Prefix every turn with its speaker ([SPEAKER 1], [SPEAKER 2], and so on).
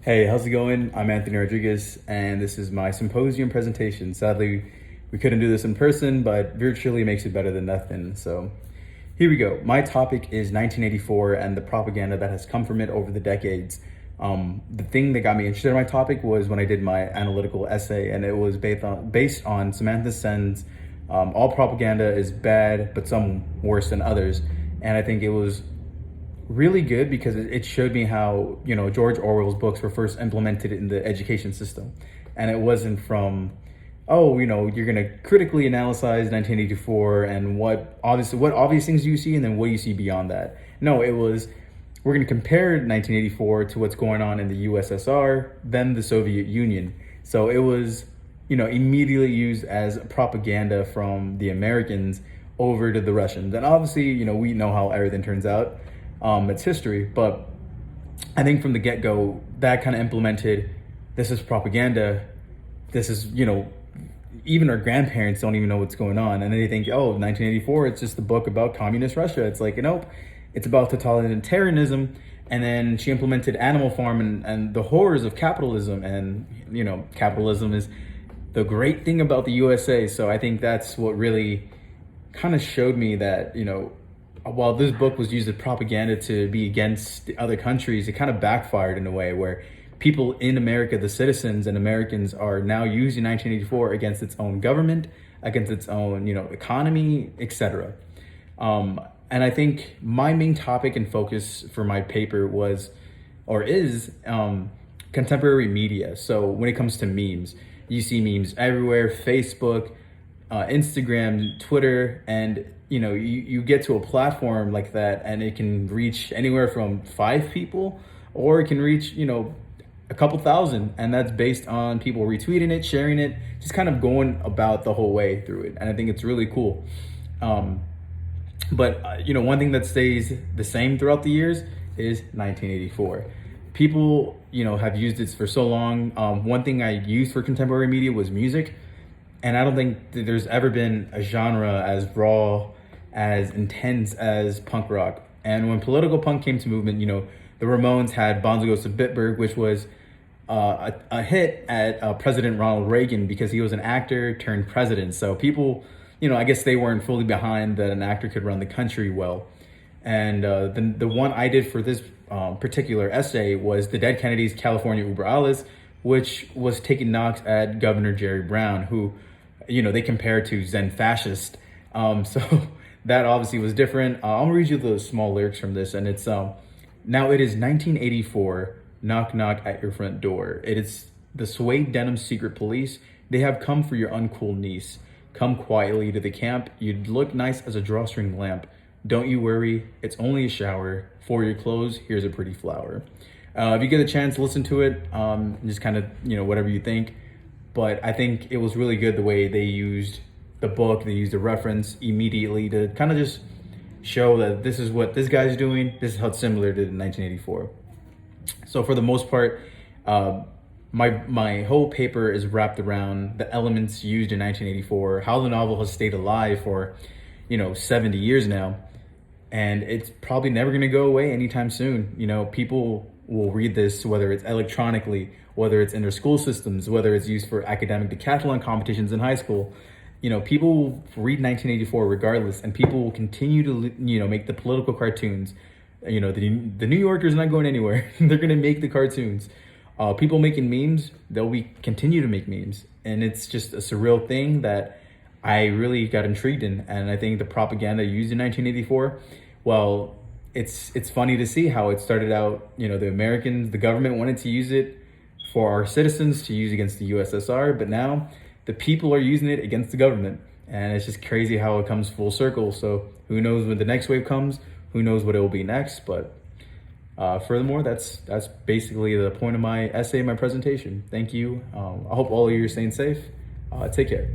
[SPEAKER 1] Hey, how's it going? I'm Anthony Rodriguez, and this is my symposium presentation. Sadly, we couldn't do this in person, but virtually makes it better than nothing. So here we go. My topic is 1984 and the propaganda that has come from it over the decades. The thing that got me interested in my topic was when I did my analytical essay, and it was based on Samantha Sen's All Propaganda is Bad, but Some Worse Than Others. And I think it was really good because it showed me how, George Orwell's books were first implemented in the education system. And it wasn't from, you're going to critically analyze 1984 and what obvious things you see and then what you see beyond that. No, it was, we're going to compare 1984 to what's going on in the USSR, then the Soviet Union. So it was, immediately used as propaganda from the Americans over to the Russians. And obviously, we know how everything turns out. It's history, but I think from the get-go that kind of implemented, this is propaganda. This is, even our grandparents don't even know what's going on. And they think, 1984, it's just a book about communist Russia. It's like, nope, it's about totalitarianism. And then she implemented Animal Farm and the horrors of capitalism. And, capitalism is the great thing about the USA. So I think that's what really kind of showed me that, while this book was used as propaganda to be against the other countries, it kind of backfired in a way where people in America, the citizens and Americans, are now using 1984 against its own government, against its own, economy, etc. And I think my main topic and focus for my paper is contemporary media. So when it comes to memes, you see memes everywhere: Facebook, Instagram, Twitter, and you get to a platform like that and it can reach anywhere from 5 people or it can reach, a couple thousand. And that's based on people retweeting it, sharing it, just kind of going about the whole way through it. And I think it's really cool. But one thing that stays the same throughout the years is 1984. People, have used it for so long. One thing I used for contemporary media was music. And I don't think that there's ever been a genre as raw, as intense as punk rock. And when political punk came to movement, the Ramones had Bonzo Goes to Bitburg, which was a hit at President Ronald Reagan because he was an actor turned president. So people, I guess they weren't fully behind that an actor could run the country well. And the one I did for this particular essay was the Dead Kennedys' California Uber Alles, which was taking knocks at Governor Jerry Brown, who, they compared to Zen fascist. So that obviously was different. I'll read you the small lyrics from this, and it's, now it is 1984, knock knock at your front door. It is the suede denim secret police. They have come for your uncool niece. Come quietly to the camp. You'd look nice as a drawstring lamp. Don't you worry, it's only a shower. For your clothes, here's a pretty flower. If you get a chance, listen to it. Just kind of, whatever you think. But I think it was really good the way they used the book. They used a reference immediately to kind of just show that this is what this guy's doing. This is how it's similar to 1984. So for the most part, my whole paper is wrapped around the elements used in 1984, how the novel has stayed alive for, 70 years now. And it's probably never going to go away anytime soon. People will read this, whether it's electronically, whether it's in their school systems, whether it's used for academic decathlon competitions in high school. People will read 1984 regardless, and people will continue to, make the political cartoons. The New Yorker's not going anywhere. They're going to make the cartoons. People making memes, they'll continue to make memes. And it's just a surreal thing that I really got intrigued in. And I think the propaganda used in 1984, well, it's funny to see how it started out. The Americans, the government wanted to use it for our citizens to use against the USSR, but now the people are using it against the government. And it's just crazy how it comes full circle. So who knows when the next wave comes? Who knows what it will be next? But furthermore, that's basically the point of my essay, my presentation. Thank you. I hope all of you are staying safe. Take care.